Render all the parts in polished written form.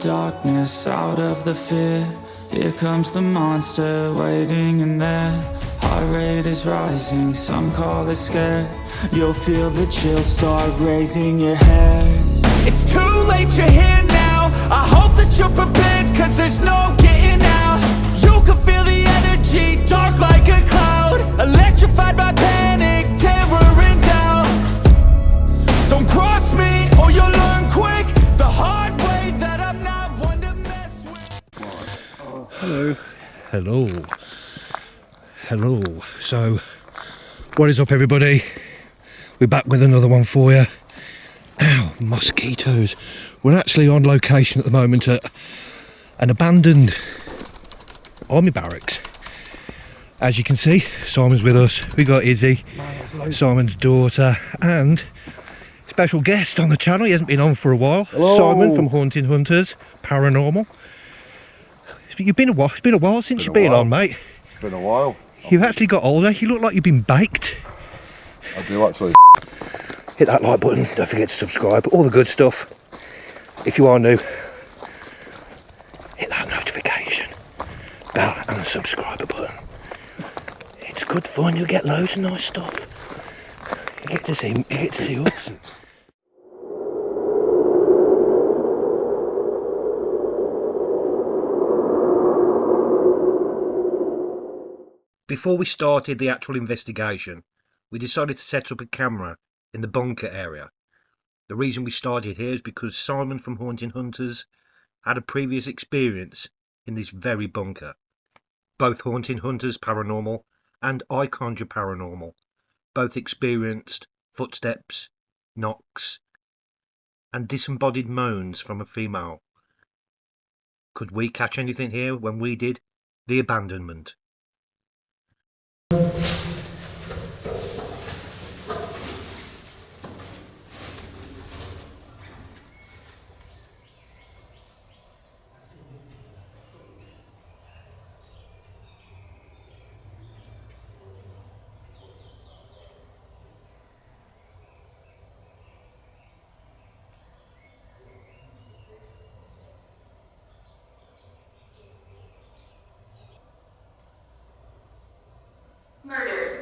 darkness, out of the fear. Here comes the monster waiting in there. Heart rate is rising, some call it scared. You'll feel the chill start raising your hairs. It's too late, you're here now. I hope that you're prepared, cause there's no getting out. You can feel the energy, dark like a cloud. Electrified by panic, terror and doubt. Don't cross me, or you'll learn quick the hard way that I'm not one to mess with. Hello. Hello. Hello. So, what is up, everybody? We're back with another one for you. Ow, mosquitoes. We're actually on location at the moment at an abandoned army barracks. As you can see, Simon's with us. We got Izzy, Simon's daughter, and special guest on the channel. He hasn't been on for a while. Hello. Simon from Haunting Hunters, Paranormal. It's been a while since you've been on, mate. It's been a while. You've actually got older. You look like you've been baked. I do actually. Hit that like button. Don't forget to subscribe. All the good stuff. If you are new, hit that notification bell and the subscriber button. It's good fun. You get loads of nice stuff. You get to see us. Before we started the actual investigation, we decided to set up a camera in the bunker area. The reason we started here is because Simon from Haunting Hunters had a previous experience in this very bunker. Both Haunting Hunters Paranormal and I Conjure Paranormal both experienced footsteps, knocks, and disembodied moans from a female. Could we catch anything here when we did the abandonment? Murder.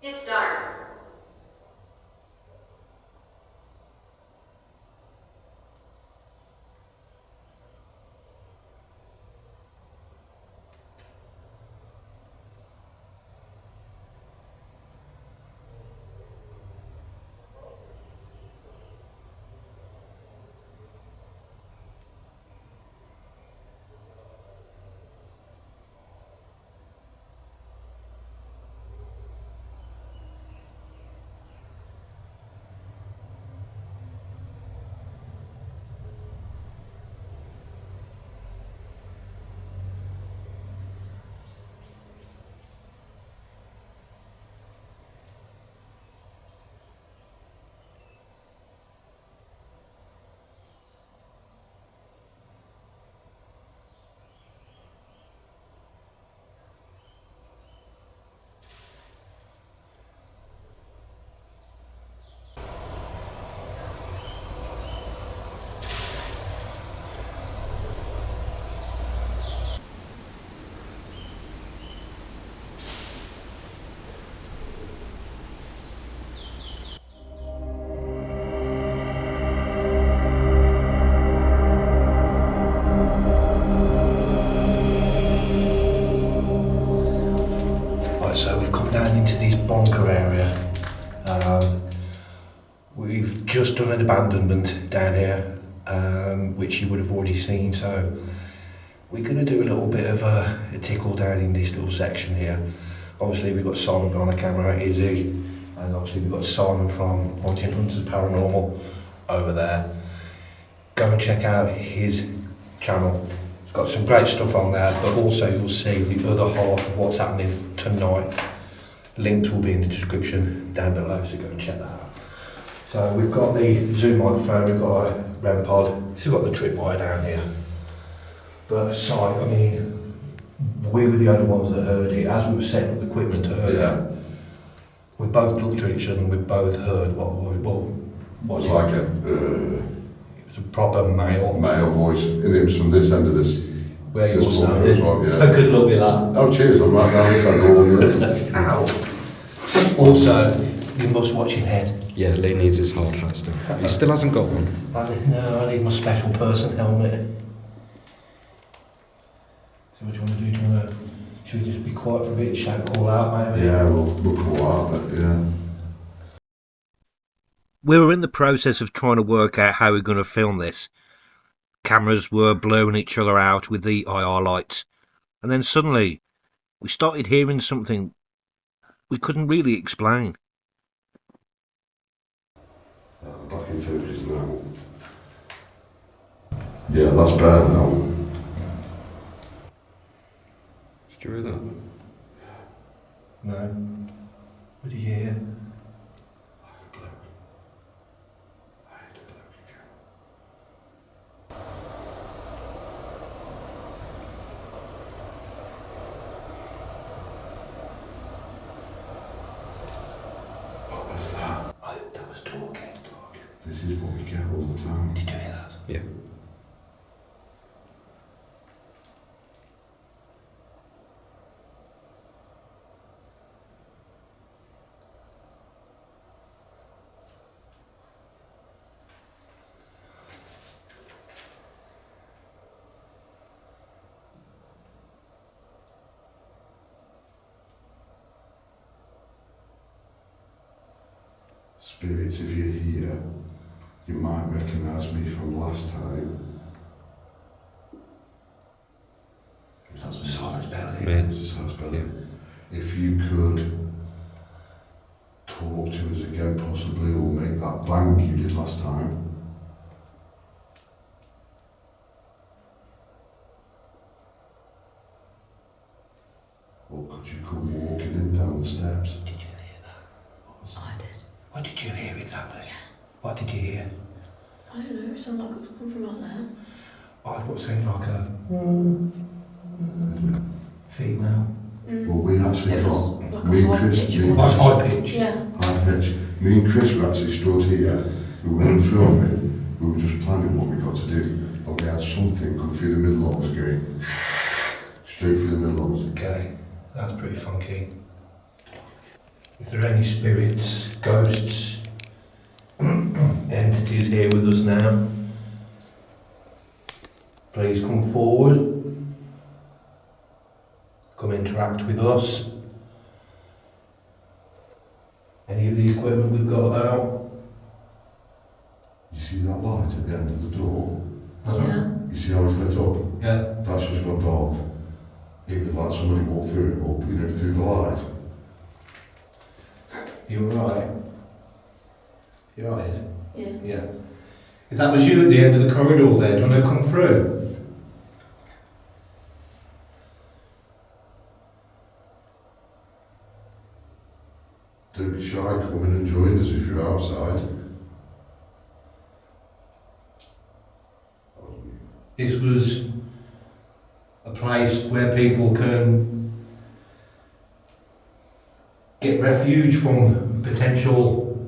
It's dark. So we've come down into this bunker area. We've just done an abandonment down here, which you would have already seen. So we're going to do a little bit of a tickle down in this little section here. Obviously we've got Simon on the camera, Izzy, and obviously we've got Simon from Haunting Hunters Paranormal over there. Go and check out his channel. It's got some great stuff on there, but also you'll see the other half of what's happening tonight. Links will be in the description down below, so go and check that out. So we've got the Zoom microphone, we've got a REM pod, still got the tripwire down here. But aside, I mean, we were the only ones that heard it. As we were setting up the equipment earlier, we both looked at each other and we both heard what was It's like a it was a proper male voice, and it was from this end of this. where you this all bunker standing. as well, yeah. So good luck with that. Oh, cheers! I'm right down this end. Ow. Also, you must watch your head. Yeah, Lee needs his hard hat still. He still hasn't got one. I need my special person helmet. So what do you want to do? Do you want to, should we just be quiet for a bit, shout, call out maybe? Yeah, we'll call out, but yeah. We were in the process of trying to work out how we're going to film this. Cameras were blurring each other out with the IR lights. And then suddenly, we started hearing something we couldn't really explain. Back in focus now. Yeah, that's better now. Did you hear that? No. What did you hear? What was that? That was talking. This is what we get all the time. Did you hear that? Yeah. Spirits, if you're here, you might recognise me from last time. That's Simon's belly. Me. Sounds better. If you could talk to us again, possibly, or make that bang you did last time. Or could you come walking in down the steps? Did you hear that? I did. What did you hear exactly? Yeah. What did you hear? I don't know, it sounded like it was coming from out there. I was saying like a female. Well, we actually It was got, like me a and high Chris, pitch me and That's Chris, high pitched. Yeah. high pitch. Me and Chris were actually stood here, we weren't filming, we were just planning what we got to do, and we had something come through the middle of us going, straight through the middle of us. Okay, that's pretty funky. If there are any spirits, ghosts, entities here with us now, please come forward. Come interact with us. Any of the equipment we've got out. You see that light at the end of the door? Yeah. You see how it's lit up? Yeah. That's just gone dark. It was like somebody walked through it up, you know, through the light. You alright? You alright? Yeah. Yeah. If that was you at the end of the corridor there, do you want to come through? Don't be shy, come in and join us if you're outside. This was a place where people can get refuge from potential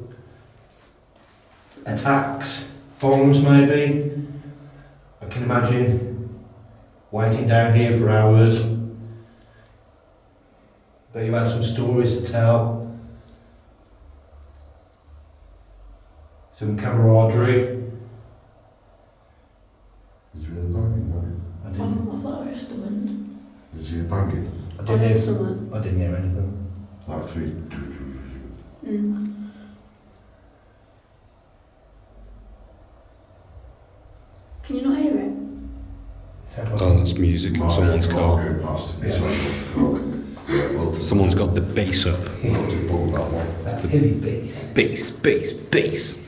attacks, bombs maybe. I can imagine waiting down here for hours. But you had some stories to tell. Some camaraderie. Did you hear the banging now? I I didn't. thought it was just the wind. Did you hear banging? I I didn't heard hear. someone. I didn't hear anything. Like three. Can you not hear it? Sounded like Oh, that's music in someone's car. Going past. It's like a car. Yeah, well done. Someone's got the bass up. Well done, bung that one. that's heavy bass. Bass, bass, bass.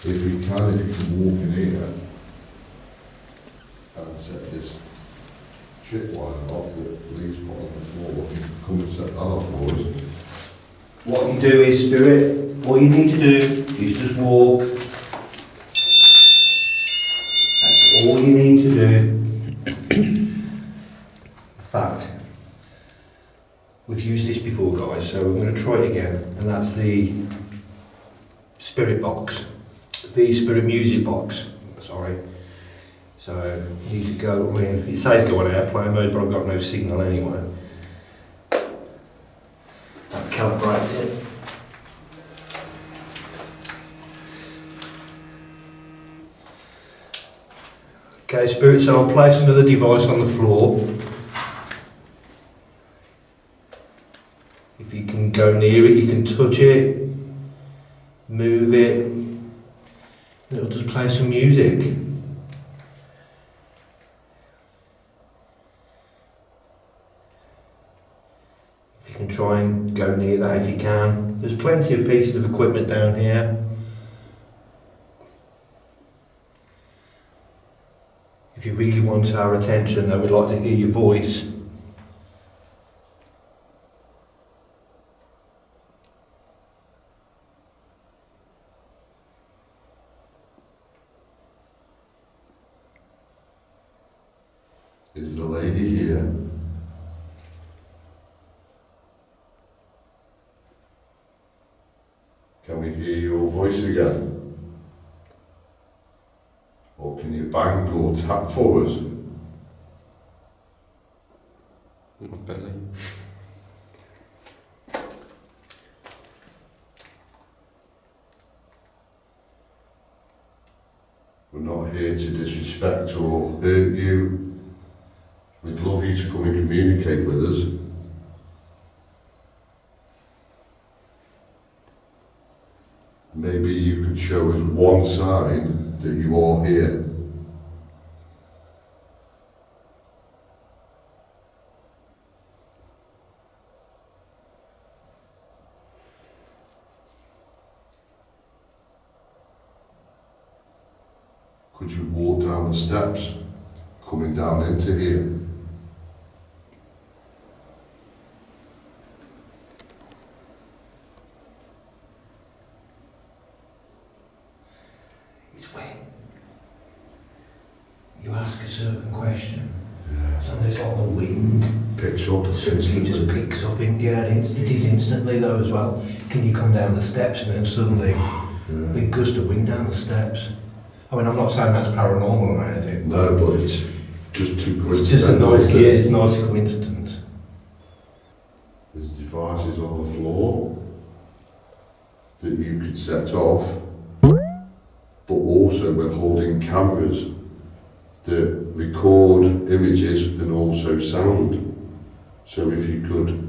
if you can walk in here and set this tripwire off that leaves put on the floor, if you can come and set that off for us. What you do is, Spirit, all you need to do is just walk. That's all you need to do. In fact, we've used this before, guys, so we're going to try it again, and that's the spirit box, the spirit music box. Sorry. So you need to go. I mean, it says go on airplane mode, but I've got no signal anyway. That's calibrated. Okay, Spirit, so I'll place another device on the floor. If you can go near it, you can touch it, move it, and it'll just play some music. If you can try and go near that if you can. There's plenty of pieces of equipment down here. If you really want our attention, though, we'd like to hear your voice. Is the lady here? Can we hear your voice again? Or can you bang or tap for us? My belly. We're not here to disrespect or hurt you. We'd love you to come and communicate with us. Maybe you could show us one sign that you are here. Could you walk down the steps, coming down into here? It's when you ask a certain question, something's like the wind. Picks up Something instantly. just picks up in the air. It is instantly though as well. Can you come down the steps and then suddenly big gust of wind down the steps? I mean, I'm not saying that's paranormal or anything. No, but it's just too coincidental. It's just a nice, yeah, it's a nice coincidence. There's devices on the floor that you could set off, but also we're holding cameras that record images and also sound. So if you could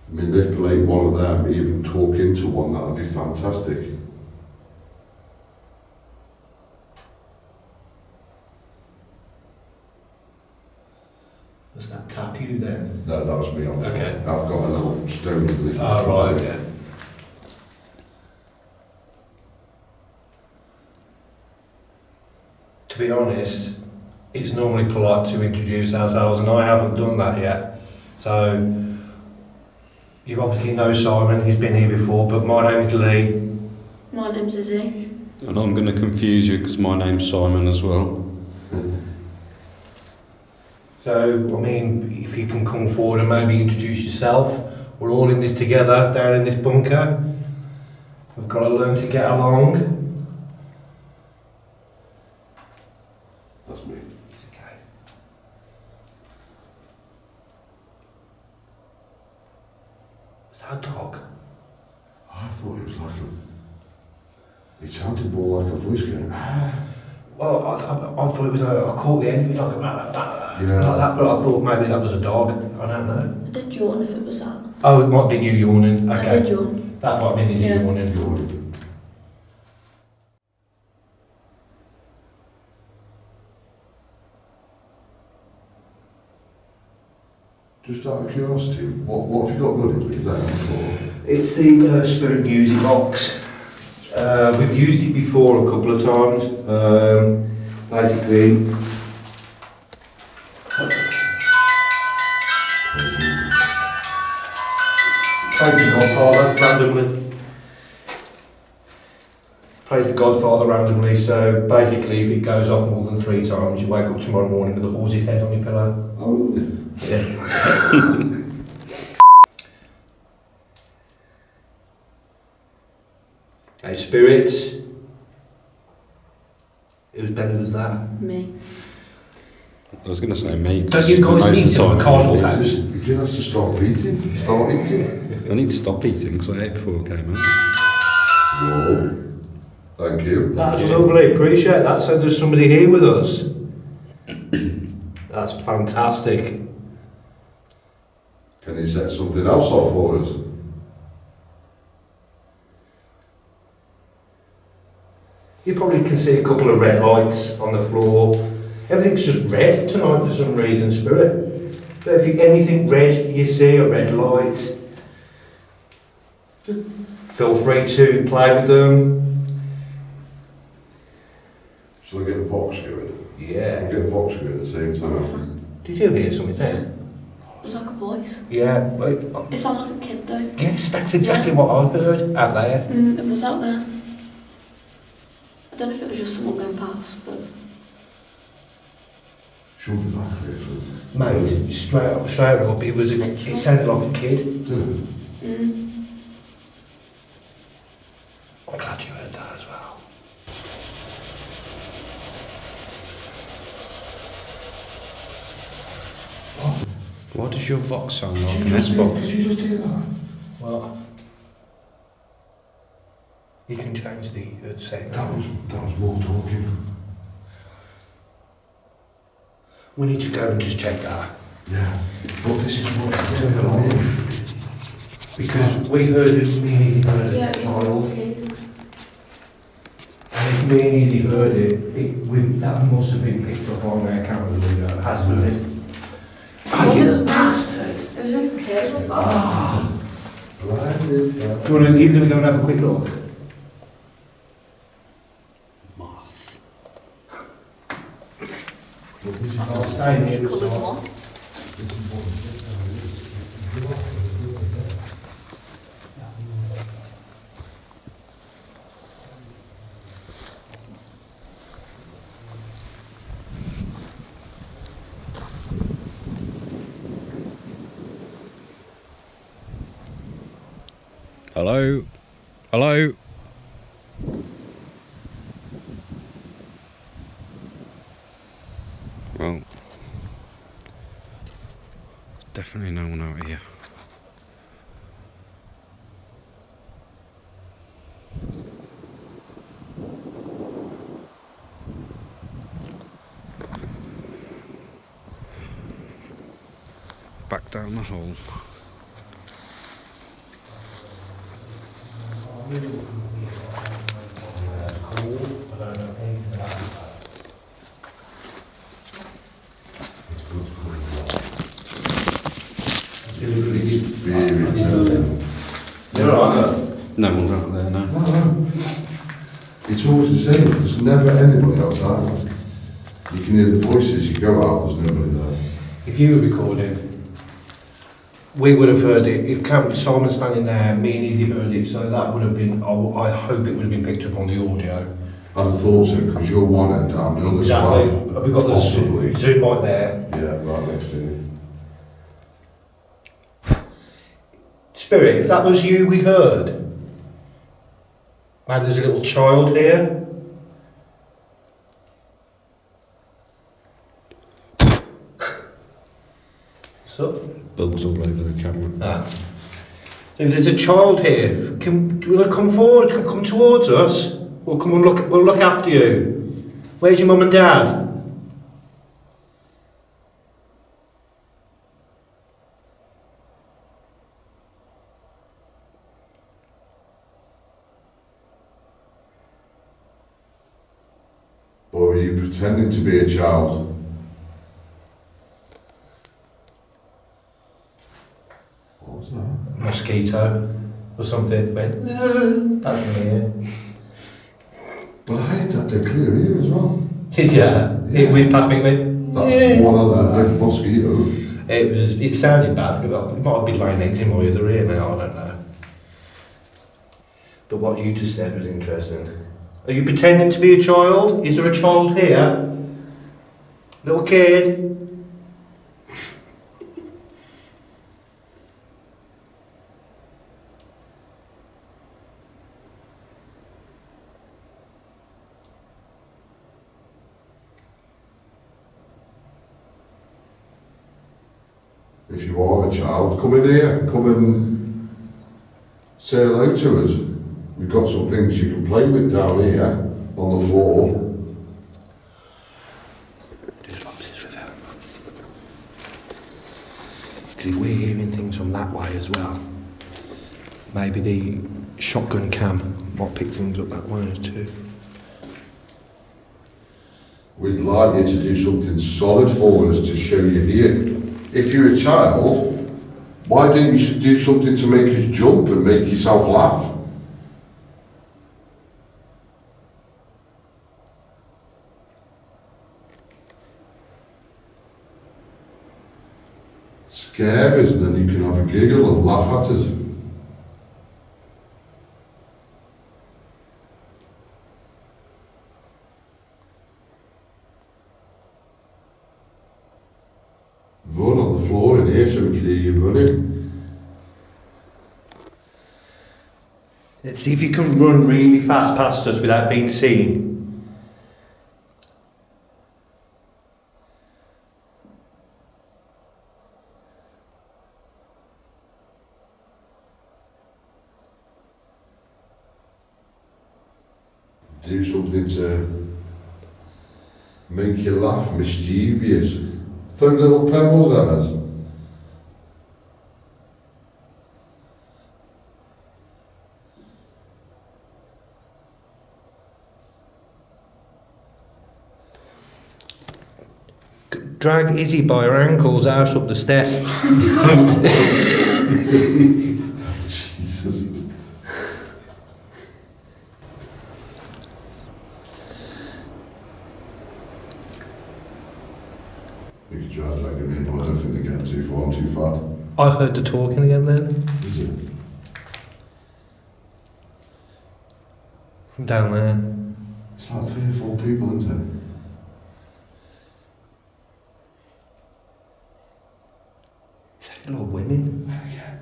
manipulate one of them, even talk into one, that would be fantastic. Does that tap you then? No, that was me on Okay. I've got a little stone underneath. Oh, right, okay. To be honest, it's normally polite to introduce ourselves, and I haven't done that yet. So, you obviously know Simon, he's been here before, but my name's Lee. My name's Izzy. And I'm going to confuse you because my name's Simon as well. So, I mean, if you can come forward and maybe introduce yourself. We're all in this together, down in this bunker. We've got to learn to get along. That's me. Okay. Was that a dog? I thought it was like a... It sounded more like a voice going, ah. Well, I thought it was I caught the end of it like like Yeah. that, but I thought maybe that was a dog. I don't know. I did yawn if it was that. Oh, it might have been you yawning. I Okay. did yawn. That might have been his Yeah. yawning. Yawning. Just out of curiosity, what have you got running with that before? It's the spirit music box. We've used it before a couple of times. Basically, plays the Godfather randomly. Plays the Godfather randomly. So basically, if it goes off more than 3 times, you wake up tomorrow morning with a horse's head on your pillow. Oh, really? Yeah. Hey, spirits. Who's better than that? Me. I was going to say me. Don't you guys most of meet the in time the carnival it house? is. You're going to have to stop eating. Start eating. I need to stop eating because I ate before I came out. Whoa. Thank you. That's lovely, appreciate that. So there's somebody here with us. That's fantastic. Can you set something else off for us? You probably can see a couple of red lights on the floor. Everything's just red tonight for some reason, Spirit. But if anything red you see, a red light, just feel free to play with them. Shall I get the Vox going? Yeah. I'll get Vox going at the same What's time. that? Did you hear something there? It's like a voice. Yeah, but It sounds like a kid though. yes, that's exactly what I heard out there. It was out there. I don't know if it was just someone going past, but Shouldn't be that clear for Mate, straight up, it sounded like a kid. Didn't I'm glad you heard that as well. Why does your Vox sound it? like an Did Xbox? you just hear that? Well, you can change the setting. That was more talking. We need to go and just check that. Yeah. But this is what I'm doing. Because we heard it, me and Izzy heard yeah, it, it was child. a kid. And if me and Izzy heard it, that must have been picked up on their cameras, hasn't it? It was fast. It was really the kid as well. Blinded. You're going to go and have a quick look? Moth. I'll stay here. Coloured one. Hello? Hello? Well, definitely no one out here. Back down the hole. No one's out there, no. No. It's always the same. There's never anybody outside. You can hear the voices. You go out. There's nobody there. If you were recording, we would have heard it. If Simon's standing there, me and Izzy heard it, so that would have been, I hope it would have been picked up on the audio. I'd have thought so, because you're one end down, the other Exactly. side. We've got the Possibly. Zoom right there. Yeah, right next to you. Spirit, if that was you we heard, now there's a little child here. What's up? Bugs all over the camera. Ah. If there's a child here, do you want to come forward? Come towards us. We'll come and look. We'll look after you. Where's your mum and dad? Or are you pretending to be a child? What was that? Mosquito or something. That's me here. But I heard that they're clear here as well. Did ya? It whizzed past me and went, That's one other big mosquito. It sounded bad, because it might be laying eggs in my other ear now, I don't know. But what you just said was interesting. Are you pretending to be a child? Is there a child here? Little kid? If you are a child, come in here, come and say hello to us. We've got some things you can play with down here on the floor. Do swap this with her. Because if we're hearing things from that way as well, maybe the shotgun cam might pick things up that way too. We'd like you to do something solid for us to show you here. If you're a child, why don't you do something to make us jump and make yourself laugh? Scare us and then you can have a giggle and laugh at us. Run on the floor in here so we can hear you running. Let's see if you can run really fast past us without being seen. Do something to make you laugh, mischievous. Throw little pebbles at us. Drag Izzy by her ankles out up the steps. Jesus. You could try dragging me, but I don't think they're getting too far, I'm too fat. I heard the talking again then, Is it? from down there. It's like 3 or 4 people, isn't it? Is that a lot of women? Yeah.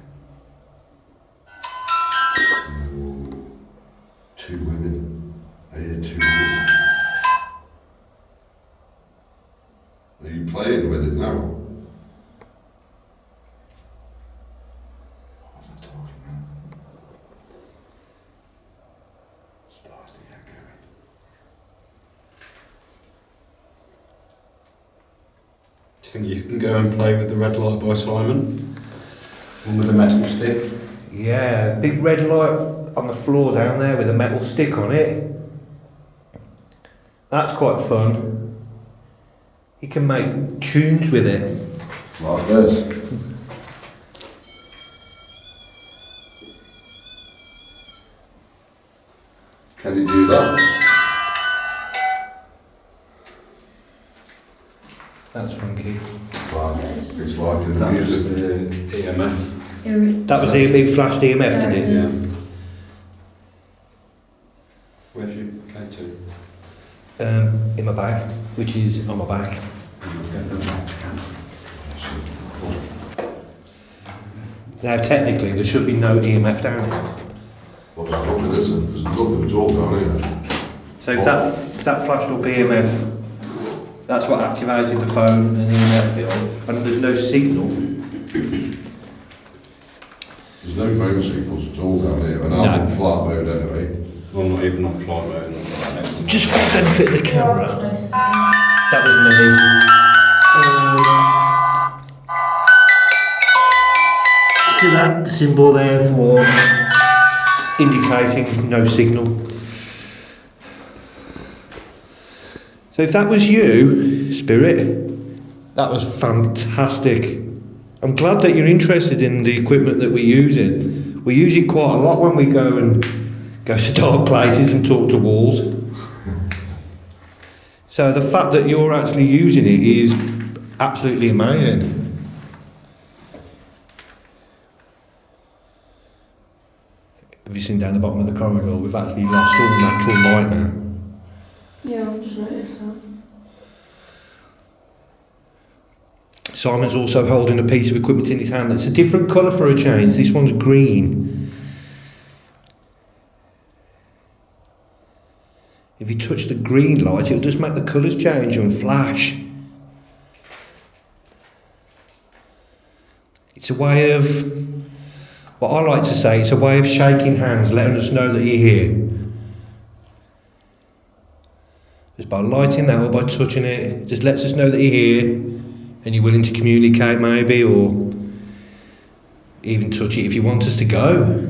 2 women. I hear 2 women. Are you playing with it now? What was I talking now? Stars to get going. Do you think you can go and play with the red light by Simon? One with a metal stick? Yeah, big red light on the floor down there with a metal stick on it. That's quite fun. You can make tunes with it. Like this. Can you do that? That's funky. It's like in the That was music. the EMF. That was the big flash EMF, did it? Yeah. Where's your K2? In my bag, which is on my back. Now, technically, there should be no EMF down here. Well, there's nothing, is there? There's nothing at all down here. So if that flashed up EMF, that's what activated the phone and EMF field, and there's no signal. There's no phone signals at all down here, and I'm in flight mode anyway. Well, not even on flight mode. Just for the benefit of the camera. That was me. See that symbol there for indicating no signal. So if that was you, Spirit, that was fantastic. I'm glad that you're interested in the equipment that we're using. We use it quite a lot when we go to dark places and talk to walls. So the fact that you're actually using it is absolutely amazing. Have you seen down the bottom of the corridor? We've actually lost all natural light now. Yeah, I've just noticed that. Simon's also holding a piece of equipment in his hand that's a different colour for a change. This one's green. If you touch the green light, it'll just make the colours change and flash. It's a way of, what I like to say, it's a way of shaking hands, letting us know that you're here. Just by lighting that or by touching it, it just lets us know that you're here and you're willing to communicate maybe, or even touch it if you want us to go.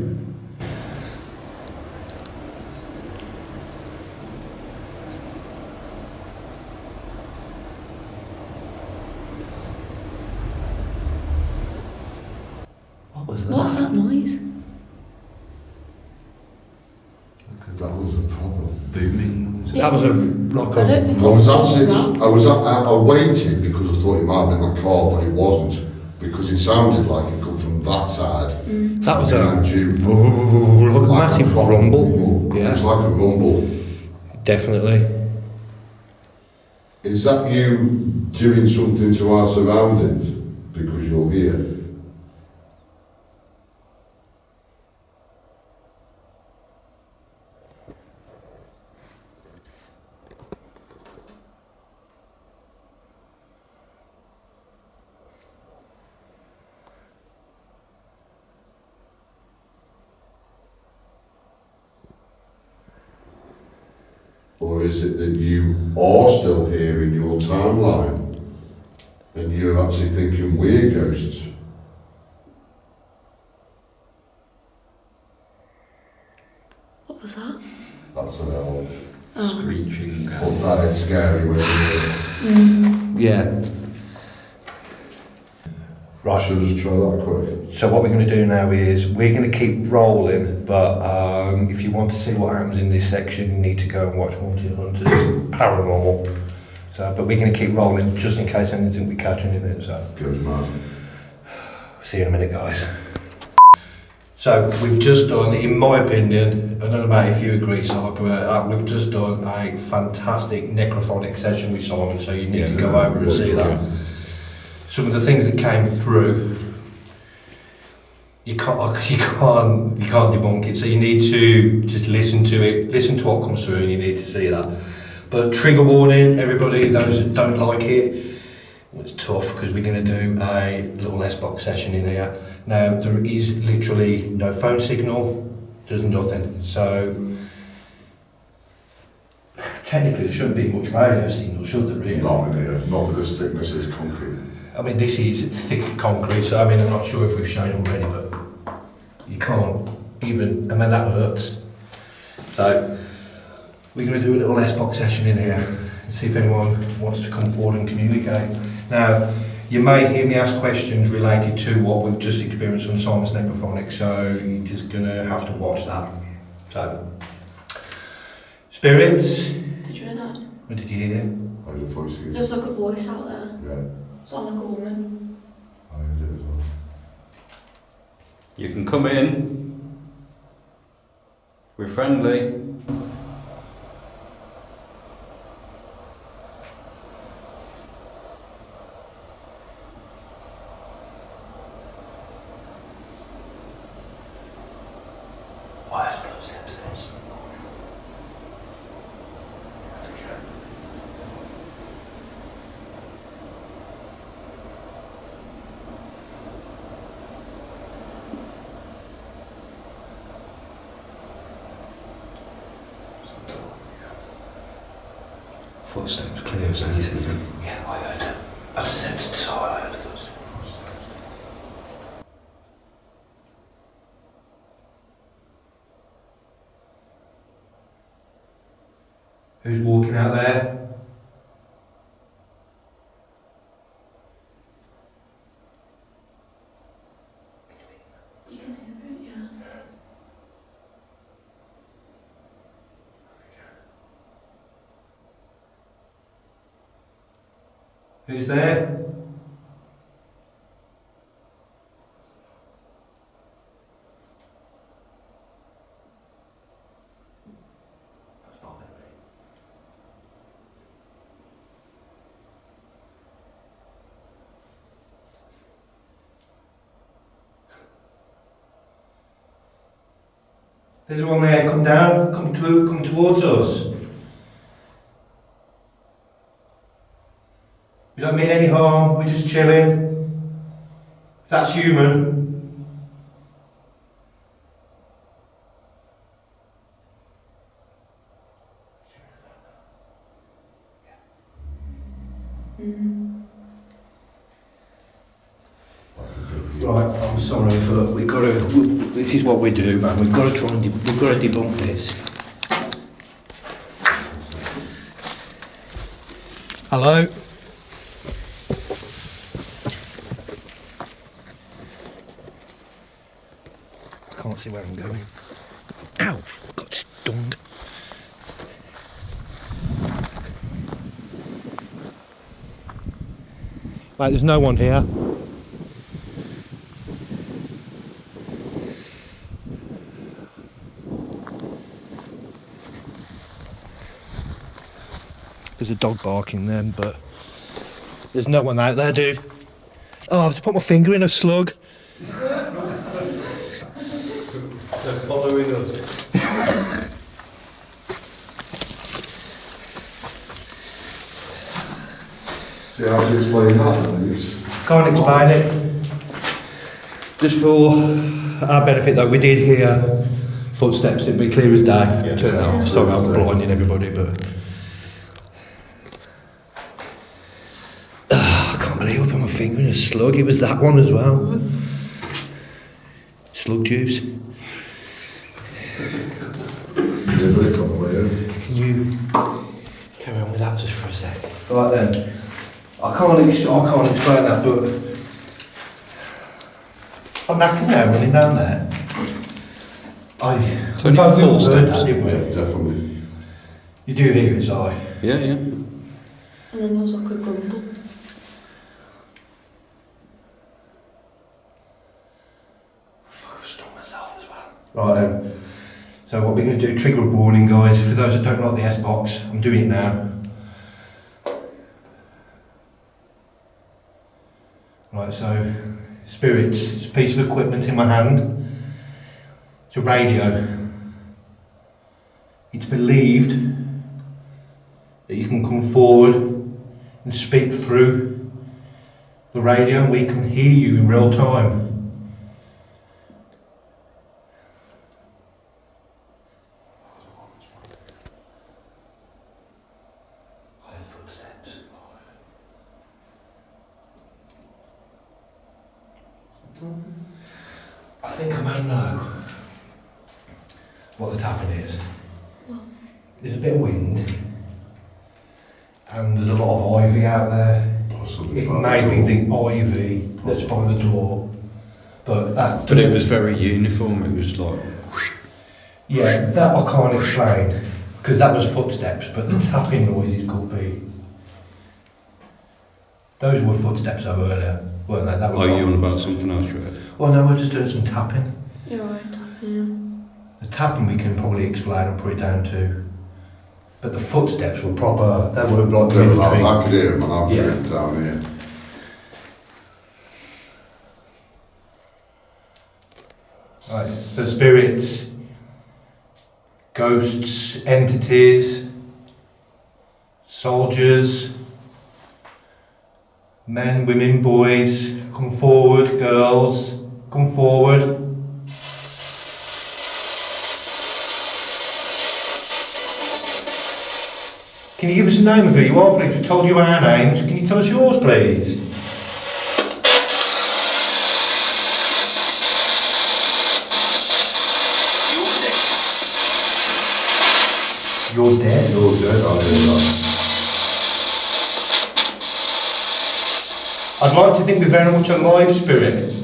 What was that? What's that noise? That was a problem. Booming. That was a rock I don't think I was it's actually, well. I waited because I thought it might have been my car, but it wasn't. Because it sounded like it come from that side. That was behind a you. massive proper rumble. It Yeah, was like a rumble. definitely. Is that you doing something to our surroundings because you're here? Or is it that you are still here in your timeline and you're actually thinking we're ghosts? What was that? That's an L. Screeching. But that is scary when you're Yeah. Right. Should I just try that quick? So what we're going to do now is we're going to keep rolling, but if you want to see what happens in this section, you need to go and watch Haunted Hunters Paranormal. So, but we're going to keep rolling just in case anything we catch anything. So Goes mad. see you in a minute, guys. So we've just done, in my opinion, I don't know about if you agree, Simon, but we've just done a fantastic necrophonic session with Simon. So you need to go over and see that. Some of the things that came through, you can't debunk it. So you need to just listen to it, listen to what comes through, and you need to see that. But trigger warning, everybody, those that don't like it, it's tough because we're going to do a little S-box session in here. Now there is literally no phone signal, there's nothing. So technically there shouldn't be much radio signal, should there really? Not in here, not with this thickness, it's concrete. I mean, this is thick concrete, so I mean, I'm not sure if we've shown already, but you can't even, I mean, that hurts. So, we're going to do a little S-box session in here and see if anyone wants to come forward and communicate. Now, you may hear me ask questions related to what we've just experienced on Simon's Necrophonic, so you're just going to have to watch that. So, spirits, Did you hear that? what did you hear? I did voice again. There's like a voice out there. Yeah, Sound like a woman. I did as well. You can come in. We're friendly. Why is footsteps there? Footsteps clear as anything. Yeah, I heard it. I just said so, I heard the footsteps. Who's walking out there? You can hear it, yeah. Who's there? There's one there, come down, come towards us. We don't mean any harm, we're just chilling. If that's human. Right, I'm sorry, but this is what we do, man. We've got to try and we've got to debunk this. Hello? I can't see where I'm going. Ow, I got stung. Right, there's no one here. There's a dog barking then, but there's no one out there, dude. Oh, I've just put my finger in a slug. They're following us. See how to explain that, please? Can't explain it. Just for our benefit though, we did hear footsteps, it'd be clear as day. Yeah. Sorry, I'm blinding everybody, but... I can't believe I put my finger in a slug, it was that one as well. Slug juice. Yeah, but it's on the way in. Can you carry on with that just for a sec? Right then, I can't explain that, but I'm knackered now running down there. It's only 4 steps. That, didn't we? Yeah, definitely. You do hear it, Si? Yeah, yeah. And then there was like a grumble. I've stung myself as well. Right then, so what we're going to do, trigger warning guys, for those that don't like the S-Box, I'm doing it now. Right, so, spirits, it's a piece of equipment in my hand. It's a radio. It's believed that you can come forward and speak through the radio and we can hear you in real time. I heard footsteps. I think I may know what the tapping is. What? There's a bit of wind and there's a lot of ivy out there. Possibly. It may be the ivy that's by the door, but that. But it was very uniform, it was like... Yeah, that I can't explain because that was footsteps, but the tapping noises could be. Those were footsteps over earlier, weren't they? That Oh, you on about something else, right? Well, no, we're just doing some tapping. You're right, tapping, The tapping we can probably explain and put it down to. But the footsteps were proper, they were like They were military. loud. I could hear them and I was Yeah. written down here. Right, so spirits, ghosts, entities, soldiers, men, women, boys, come forward, girls, come forward. Can you give us a name of who you are, please? We've told you our names. Can you tell us yours, please? You're dead. You're dead, I hear that. I'd like to think we're very much a live spirit.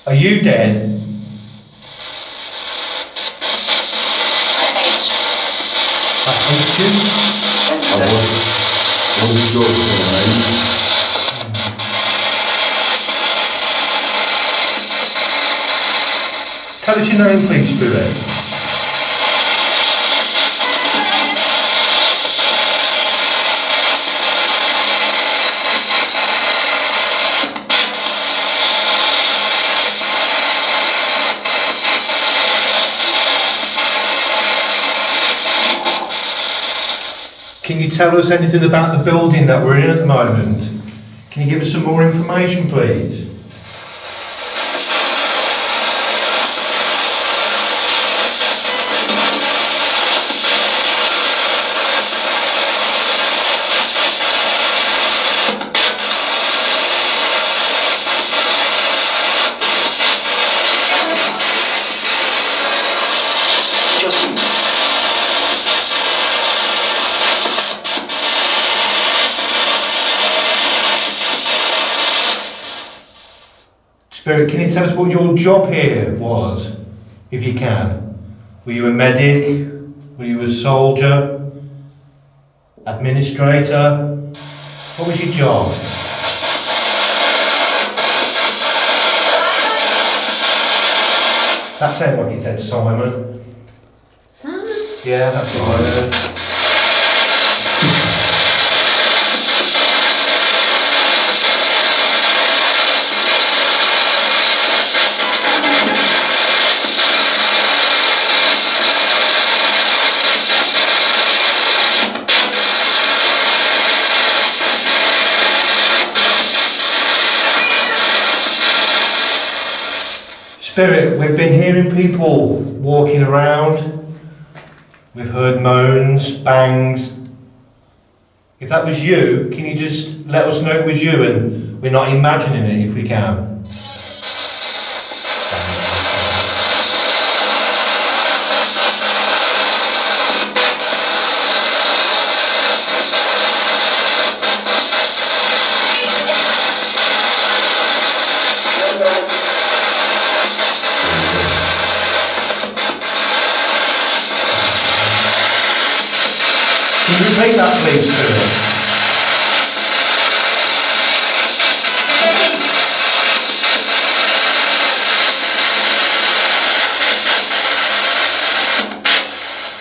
Are you dead? I hate you. I wasn't sure it's an age. Tell us your name, please, Spirit. Can you tell us anything about the building that we're in at the moment? Can you give us some more information, please? Spirit, can you tell us what your job here was, if you can? Were you a medic? Were you a soldier? Administrator? What was your job? That sounded like it said Simon. Simon? Yeah, that's what I heard. Spirit, we've been hearing people walking around. We've heard moans, bangs. If that was you, can you just let us know it was you and we're not imagining it if we can? Can you repeat that, please, Spirit?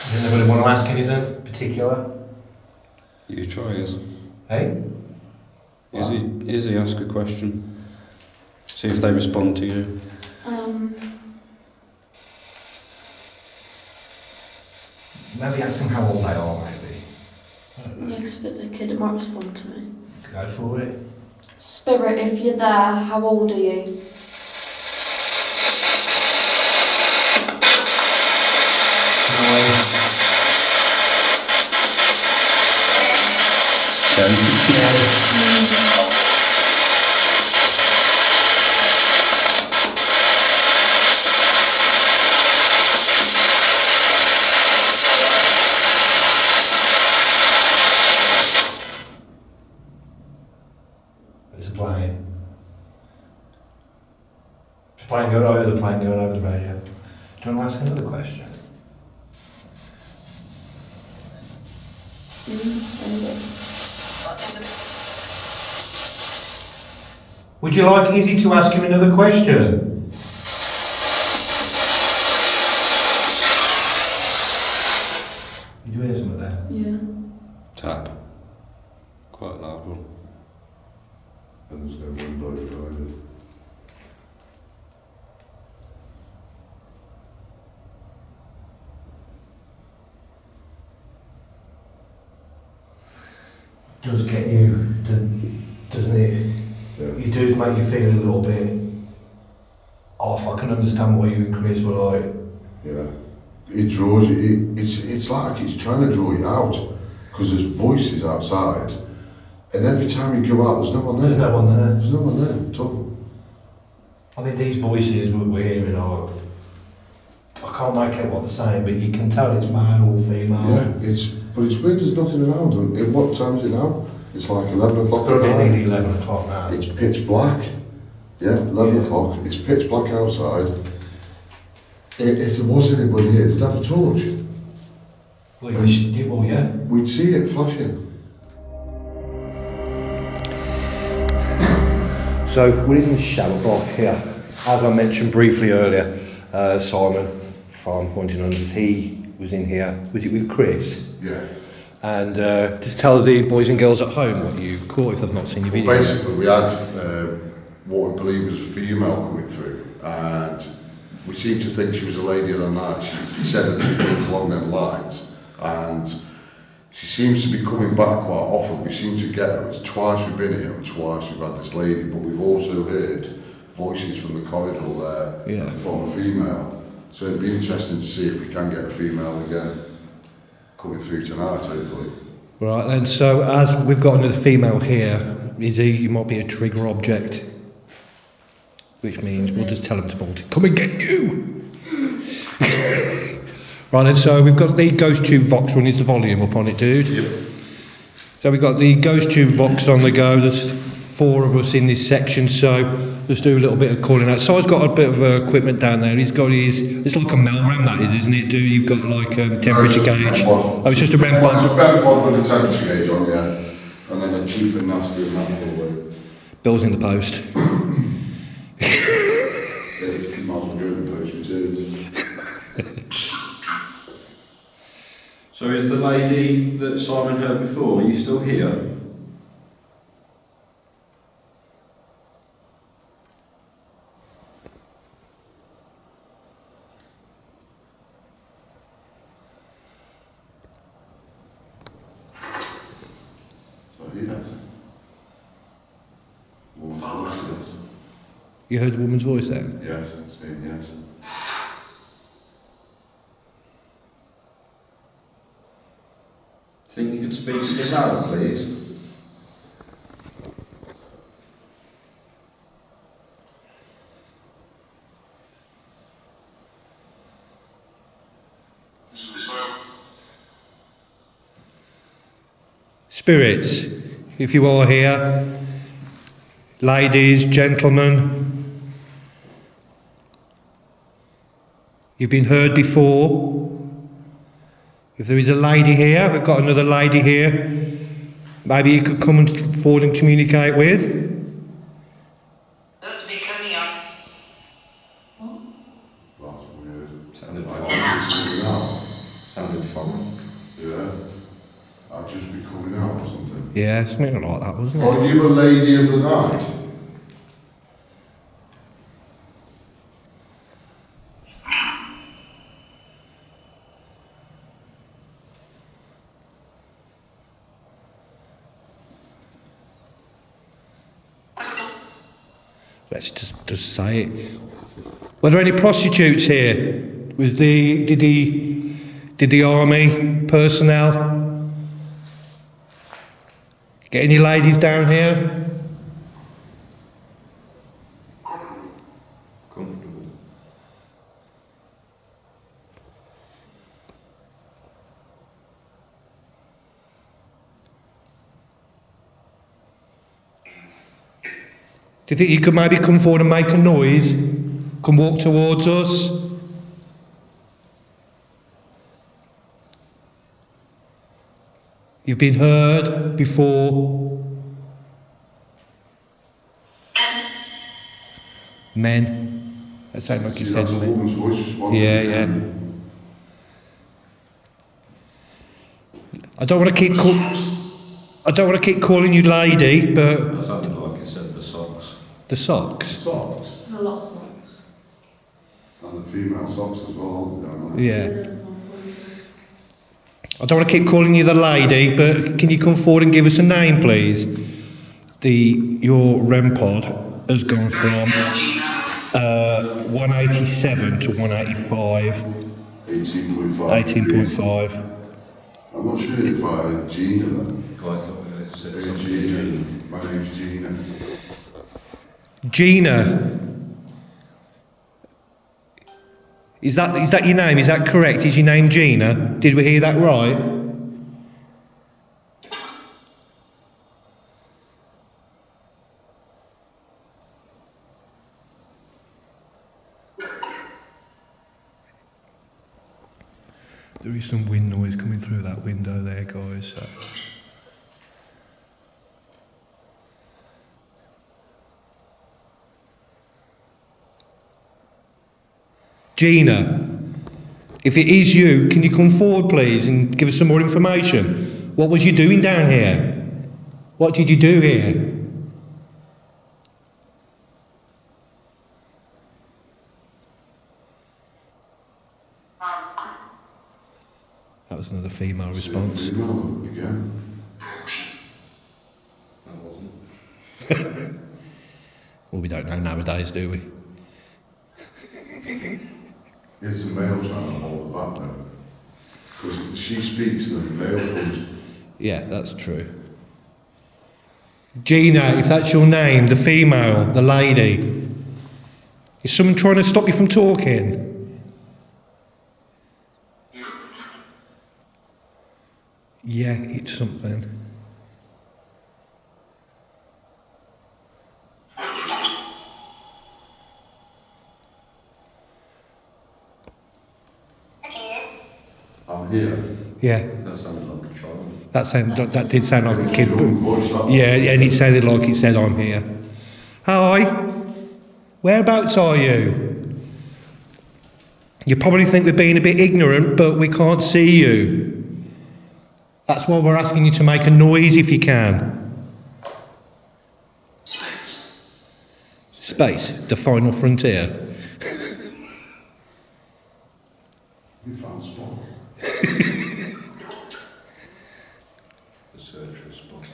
Does anybody want to ask anything particular? You try us. Hey? Izzy, ask a question. See if they respond to you. Maybe ask them how old they are, maybe. Next for the kid, it might respond to me. Go for it. Spirit, if you're there, how old are you? There's a plane. There's a plane going over the plane going over the radio. Do you want to ask another question? Would you like Izzy to ask him another question? You doing something there? Yeah. Tap. Quite a loud one. And there's no window behind it. Does get you, doesn't it? Yeah. You do make you feel a little bit off. I can understand why you and Chris were like, Yeah. It draws you, it's like it's trying to draw you out, because there's voices outside, and every time you go out there's no one there. there's no one there. There's no one there at all. I mean, these voices we're hearing are, I can't make out what they're saying, but you can tell it's male or female. Yeah, but it's weird, there's nothing around. And what time is it now? It's like 11 o'clock It's at nearly night. 11 o'clock now. It's pitch black. Yeah, 11 o'clock. It's pitch black outside. If there was anybody here, they'd have a torch. Well, yeah. We'd see it flashing. So we're in the shower block here. As I mentioned briefly earlier, Simon from Haunting Hundreds, he was in here. Was it with Chris? Yeah. And just tell the boys and girls at home what you caught if they've not seen your video. Basically, we had what we believe was a female coming through, and we seemed to think she was a lady of the night. She said a few things along them lines, and she seems to be coming back quite often. We seem to get her. It's twice we've been here and twice we've had this lady, but we've also heard voices from the corridor there from a female. So it'd be interesting to see if we can get a female again coming through tonight, hopefully. Right, and so as we've got another female here, he might be a trigger object, which means we'll just tell him to come and get you. Right, and so we've got the ghost tube Vox one. Is the volume up on it, dude? Yep. So we've got the ghost tube Vox on the go. There's 4 of us in this section, so let's do a little bit of calling out. Si's got a bit of equipment down there. He's got his, it's like a Melram that is, isn't it, dude? You've got like temperature gauge. Oh, it's just a REM pod. It's a REM pod with a temperature gauge on, yeah. And then a cheap and nasty and that way. Bill's in the post. Yeah, might as well go in the post returns. So is the lady that Simon heard before, are you still here? You heard the woman's voice there? Yes, saying yes. Think you could speak a bit louder, please? Spirits, if you are here, ladies, gentlemen, you've been heard before. If there is a lady here, we've got another lady here, maybe you could come and forward and communicate with. That's me coming up. That's weird. Sounded fine. Sounded fine. Yeah. I'd just be coming out or something. Yeah, something like that, wasn't it? Are you a lady of the night? Let's just say it. Were there any prostitutes here? Did the army personnel get any ladies down here? Comfortable. Do you think you could maybe come forward and make a noise? Come walk towards us? You've been heard before. Men. That sounded like you said That's a men. woman's voice responding. Yeah. I don't want to keep calling you lady, but That sounded like it said the socks. the socks. Socks. There's a lot of songs. And the female socks as well. Don't they? Yeah. I don't want to keep calling you the lady, but can you come forward and give us a name, please? Your REM pod has gone from 187 to 185. 18.5. 18.5. I'm not sure if I had Gina then. I thought we said Hey, something. Gina. My name's Gina. Gina. Is that your name? Is that correct? Is your name Gina? Did we hear that right? There is some wind noise coming through that window there, guys. So. Gina, if it is you, can you come forward, please, and give us some more information? What was you doing down here? What did you do here? That was another female response. Female again. That wasn't. Well, we don't know nowadays, do we? Is the male trying to hold her back then? Because she speaks and the male comes. Yeah, that's true. Gina, if that's your name, the female, the lady, is someone trying to stop you from talking? Yeah, it's something. I'm here. Yeah, That sounded like a child. that did sound like a kid. Young voice, that Yeah, and it sounded like it said, "I'm here." Hi, whereabouts are you? You probably think we're being a bit ignorant, but we can't see you. That's why we're asking you to make a noise if you can. Space, the final frontier. You found spot. The search for a spot.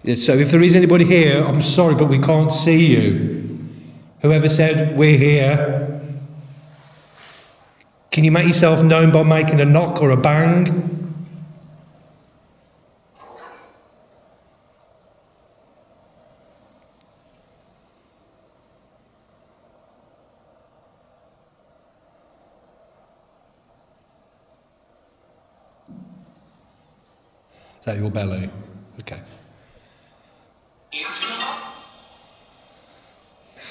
Yeah, so if there is anybody here, I'm sorry, but we can't see you. Whoever said we're here, can you make yourself known by making a knock or a bang? Is that your belly? Okay.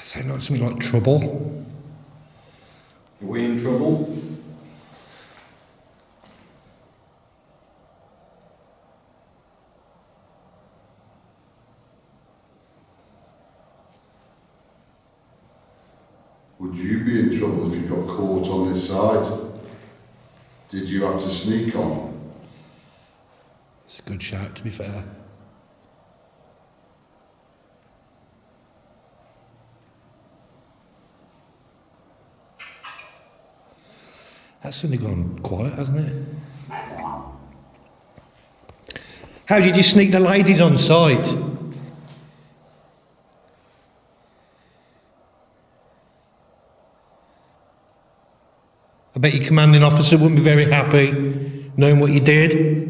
Sound like something like trouble. Are we in trouble? Would you be in trouble if you got caught on this side? Did you have to sneak on? It's a good shout, to be fair. That's suddenly gone quiet, hasn't it? How did you sneak the ladies on site? I bet your commanding officer wouldn't be very happy knowing what you did.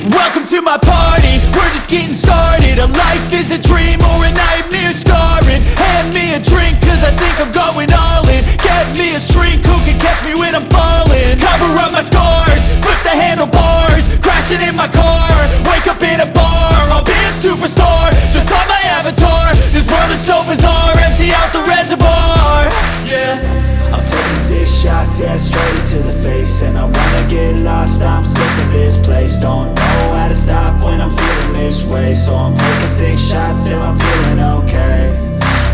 Welcome to my party, we're just getting started. A life is a dream or a nightmare scarring. Hand me a drink cause I think I'm going all in. Get me a shrink who can catch me when I'm falling. Cover up my scars, flip the handlebars. Crashing in my car, wake up in a bar. I'll be a superstar, just on my avatar. This world is so bizarre, empty out the reservoir. Yeah, I'm taking 6 shots, yeah, straight to the face. And I wanna get lost, I'm sick of this place. Don't know how to stop when I'm feeling this way. So I'm taking 6 shots till I'm feeling okay.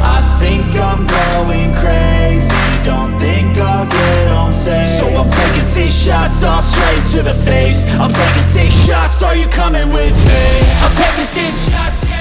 I think I'm going crazy, don't think I'll get home safe. So I'm taking 6 shots, all straight to the face. I'm taking 6 shots, are you coming with me? I'm taking 6 shots, yeah.